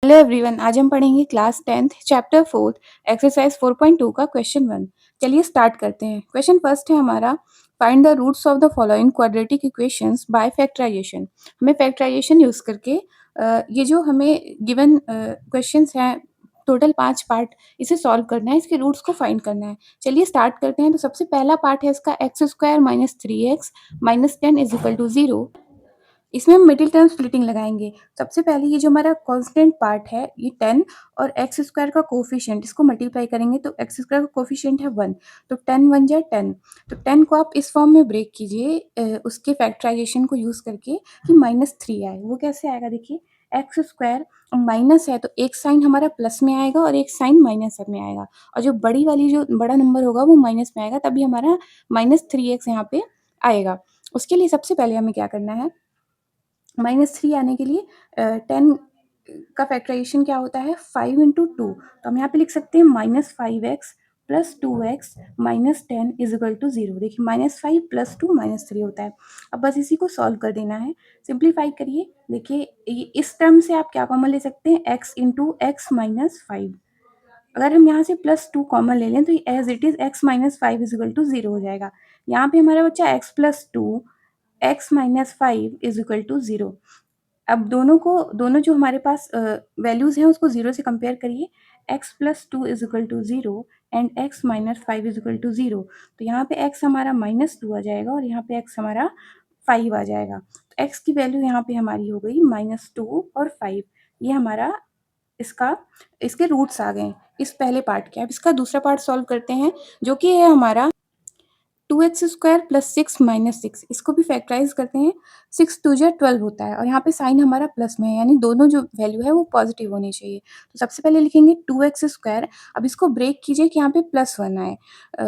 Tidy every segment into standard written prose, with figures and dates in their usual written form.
Hello everyone, आज हम पढ़ेंगे क्लास 10th चैप्टर 4 एक्सरसाइज 4.2 का क्वेश्चन 1। चलिए स्टार्ट करते हैं। क्वेश्चन फर्स्ट है हमारा, find the roots of the following quadratic equations by factorization. हमें फैक्टराइजेशन यूज करके ये जो हमें गिवन क्वेश्चंस हैं, टोटल 5 पार्ट, इसे सॉल्व करना है, इसके रूट्स को फाइंड करना है। चलिए स्टार्ट करते हैं। तो सबसे पहला पार्ट है इसका x square minus 3x minus 10 is equal to 0। इसमें हम मिडिल टर्म स्प्लिटिंग लगाएंगे। सबसे पहले ये जो हमारा कांस्टेंट पार्ट है, ये 10 और एक्स स्क्वायर का कोफिशिएंट, इसको मल्टीप्लाई करेंगे तो एक्स स्क्वायर का कोफिशिएंट है 1, तो 10 1 जा 10। तो 10 को आप इस फॉर्म में ब्रेक कीजिए उसके फैक्टराइजेशन को यूज करके कि -3 आए। वो कैसे आएगा, देखिए एक्स स्क्वायर माइनस है तो एक साइन हमारा प्लस में आएगा और एक साइन माइनस में आएगा, और जो बड़ी वाली जो बड़ा नंबर होगा वो माइनस में आएगा, तभी हमारा -3x यहाँ पे आएगा। उसके लिए सबसे पहले हमें क्या करना है, -3 आने के लिए 10 का फैक्टराइजेशन क्या होता है, 5 इंटू 2। तो हम यहाँ पे लिख सकते हैं -5x plus 2x minus 10 is equal to 0। देखिए -5 प्लस 2 -3 होता है। अब बस इसी को सॉल्व कर देना है, सिंप्लीफाई करिए। देखिए इस टर्म से आप क्या कॉमन ले सकते हैं, x इंटू एक्स माइनस 5। अगर हम यहाँ से +2 कॉमन ले लें तो as it is x minus 5 is equal to 0 हो जाएगा। यहाँ पे हमारा बच्चा x plus 2 x minus 5 is equal to 0। अब दोनों जो हमारे पास वैल्यूज़ हैं उसको 0 से कंपेयर करिए। x plus 2 is equal to 0 and x minus 5 is equal to 0। तो यहाँ पे x हमारा -2 आ जाएगा और यहाँ पे x हमारा 5 आ जाएगा। तो x की वैल्यू यहाँ पे हमारी हो गई -2 और 5। ये हमारा इसके रूट्स आ गए इस पहले पार्ट के। अब इसका दूसरा पार्ट सॉल्व करते हैं, जो कि है हमारा 2x स्क्वायर प्लस 6 माइनस 6। इसको भी फैक्टराइज करते हैं। 6 2 जा 12 होता है और यहाँ पे साइन हमारा प्लस में है, यानी दोनों जो वैल्यू है वो पॉजिटिव होनी चाहिए। तो सबसे पहले लिखेंगे 2x स्क्वायर। अब इसको ब्रेक कीजिए कि यहाँ पे +1 आए।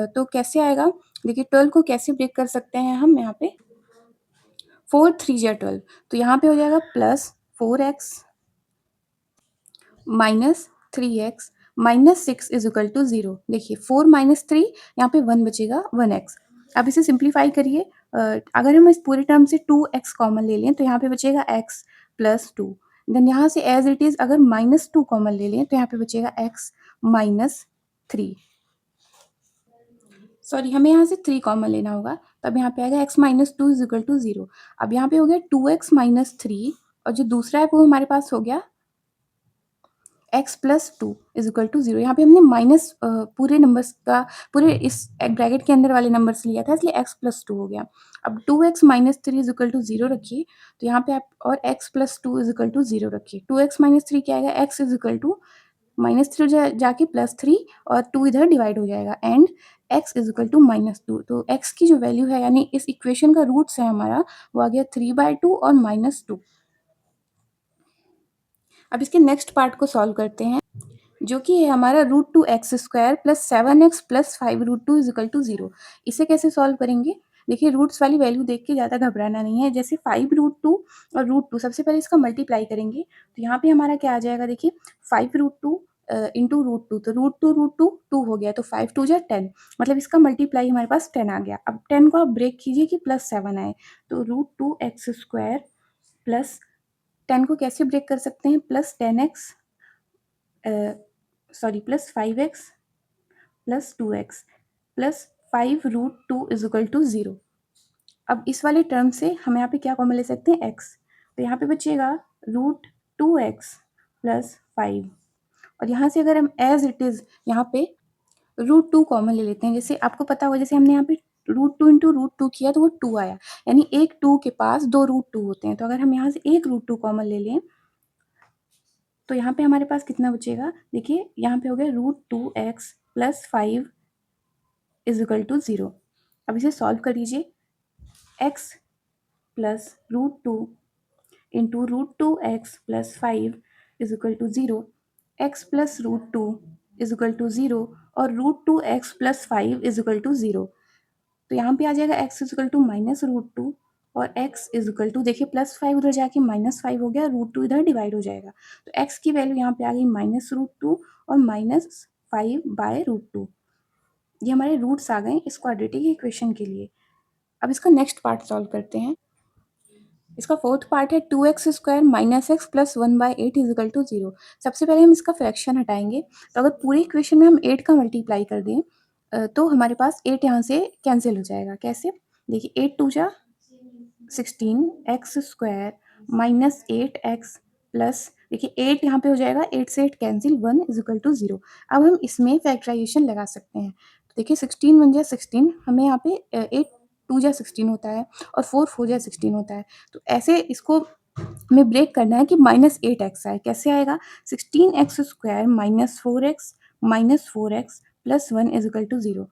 तो कैसे आएगा, देखिए 12 को कैसे ब्रेक कर सकते हैं हम, यहाँ पे 4 3 जा 12, तो यहाँ पे हो जाएगा +4x minus 3x minus 6 is equal to 0। देखिए 4 माइनस 3, यहाँ पे 1 बचेगा 1x। अब इसे सिंप्लीफाई करिए। अगर हम इस पूरे टर्म से 2x कॉमन ले लें तो यहाँ पे बचेगा x प्लस 2। देन यहाँ से एज इट इज अगर -2 कॉमन ले लें तो यहाँ पे बचेगा x माइनस 3। सॉरी, हमें यहाँ से 3 कॉमन लेना होगा, तब यहाँ पे आएगा x minus 2 is equal to 0। अब यहाँ पे हो गया 2x माइनस 3 और जो दूसरा है वो हमारे पास हो गया x plus 2 is equal to 0। यहाँ पे हमने माइनस पूरे नंबर्स का, पूरे इस ब्रैकेट के अंदर वाले नंबर्स लिया था, इसलिए x प्लस 2 हो गया। अब 2x minus 3 is equal to 0 रखिए, तो यहाँ पे आप और x plus 2 is equal to 0 रखिए। 2x माइनस 3 क्या आएगा, x इज इक्वल टू -3 जाके +3 और 2 इधर डिवाइड हो जाएगा and x is equal to -2। तो x की जो वैल्यू है, यानी इस इक्वेशन का रूट्स है हमारा, वो आ गया 3/2 और -2। अब इसके नेक्स्ट पार्ट को सॉल्व करते हैं, जो कि है हमारा √2x² plus 7x plus 5√2 is equal to 0। इसे कैसे सॉल्व करेंगे, देखिए रूट्स वाली वैल्यू देख के ज़्यादा घबराना नहीं है। जैसे 5√2 और √2, सबसे पहले इसका मल्टीप्लाई करेंगे तो यहाँ पे हमारा क्या आ जाएगा, देखिए 5√2 इंटू √2, तो √2 2 हो गया, तो 5 2 जा 10, मतलब इसका मल्टीप्लाई हमारे पास 10 आ गया। अब 10 को आप ब्रेक कीजिए कि +7 आए, तो √2x² प्लस 10 को कैसे ब्रेक कर सकते हैं, +10x sorry +5x plus 2x plus 5√2 is equal to 0। अब इस वाले टर्म से हम यहाँ पे क्या कॉमन ले सकते हैं, x, तो यहाँ पे बचेगा √2x प्लस 5, और यहाँ से अगर हम एज इट इज़ यहाँ पे √2 कॉमन ले लेते हैं। जैसे आपको पता होगा, जैसे हमने यहाँ पे √2 इंटू √2 किया तो वो 2 आया, यानी एक 2 के पास 2 √2 होते हैं। तो अगर हम यहाँ से एक √2 कॉमन ले लें तो यहाँ पे हमारे पास कितना बचेगा, देखिए यहाँ पे हो गया √2x plus 5 is equal to 0। अब इसे सॉल्व कर लीजिए। x plus √2 into √2x plus 5 is equal to 0, x plus √2 is equal to 0 और √2x plus 5 is equal to 0। तो यहाँ पे आ जाएगा x इज इक्वल टू -√2 और x इज इक्वल टू, देखिए +5 उधर जाके -5 हो गया, √2 इधर डिवाइड हो जाएगा, तो x की वैल्यू यहाँ पे आ गई -√2 और -5/√2। ये हमारे रूट्स आ गए इस क्वाड्रेटिक इक्वेशन के लिए। अब इसका नेक्स्ट पार्ट सॉल्व करते हैं। इसका फोर्थ पार्ट है 2x² minus x plus 1/8 is equal to 0। सबसे पहले हम इसका फ्रैक्शन हटाएंगे। तो अगर पूरे इक्वेशन में हम 8 का मल्टीप्लाई कर दें तो हमारे पास 8 यहाँ से कैंसिल हो जाएगा। कैसे? देखिए 8 टू जा 16x² माइनस 8x प्लस देखिए 8 यहाँ पे हो जाएगा, 8 से 8 कैंसिल, 1 इज इक्वल टू 0। अब हम इसमें फैक्टराइजेशन लगा सकते हैं। तो देखिए 16 1 जा 16, हमें यहाँ पे 8 2 जा 16 होता है और 4 4 जा 16 होता है। तो ऐसे इसको हमें ब्रेक करना है कि माइनस 8x आए। कैसे आएगा? 16x² minus 4x plus 1 is equal to 0।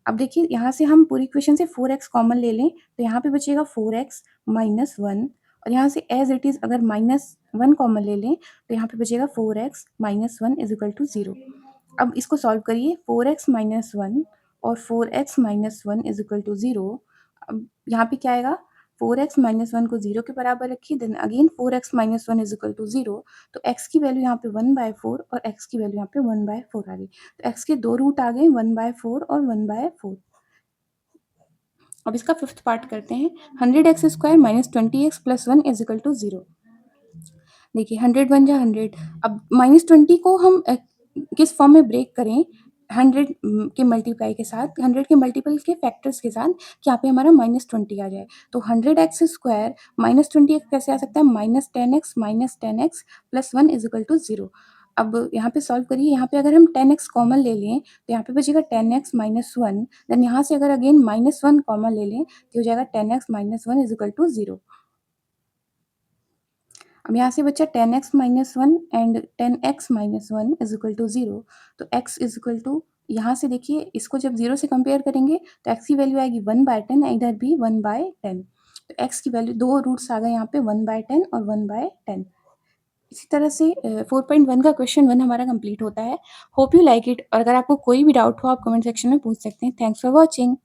अब देखिए यहाँ से हम पूरी इक्वेशन से 4x कॉमन ले लें तो यहाँ पे बचेगा 4x माइनस 1 और यहाँ से एज इट इज़ अगर माइनस 1 कॉमन ले लें तो यहाँ पे बचेगा 4x minus 1 is equal to 0। अब इसको सॉल्व करिए। 4x माइनस 1 और 4x minus 1 is equal to 0। अब यहाँ पे क्या आएगा? 4x माइनस 1 को 0 के बराबर रखिए, then again 4x minus 1 is equal to 0। तो x की वैल्यू यहाँ पे 1/4 और x की वैल्यू यहाँ पे 1/4 आ गई। तो x के दो रूट आ गए, 1/4 और 1/4। अब इसका फिफ्थ पार्ट करते हैं। 100x² minus 20x plus 1 is equal to 0। देखिए 100 1 जा 100। अब माइनस 20 को हम किस फॉर्म में ब्रेक करें? 100 के मल्टीप्लाई के साथ, 100 के मल्टीपल के फैक्टर्स के साथ कि यहाँ पे हमारा माइनस 20 आ जाए। तो 100x² माइनस 20 कैसे आ सकता है? Minus 10x plus 1 is equal to 0। अब यहाँ पे सॉल्व करिए। यहाँ पे अगर हम 10x कॉमन ले लें तो यहाँ पे बचेगा 10x माइनस 1। देन यहाँ से अगर अगेन माइनस 1 कॉमन ले लें तो हो जाएगा 10x minus 1 is equal to 0। अब यहाँ से बचा 10x minus 1 and 10x minus 1 is equal to 0। तो x इज इक्वल टू, यहाँ से देखिए इसको जब 0 से कंपेयर करेंगे तो x की वैल्यू आएगी 1/10, इधर भी 1/10। तो x की वैल्यू दो रूट्स आ गए यहाँ पे 1/10 और 1/10। इसी तरह से 4.1 का क्वेश्चन 1 हमारा कंप्लीट होता है। होप यू लाइक इट और अगर आपको कोई भी डाउट हो आप कमेंट सेक्शन में पूछ सकते हैं। Thanks for watching.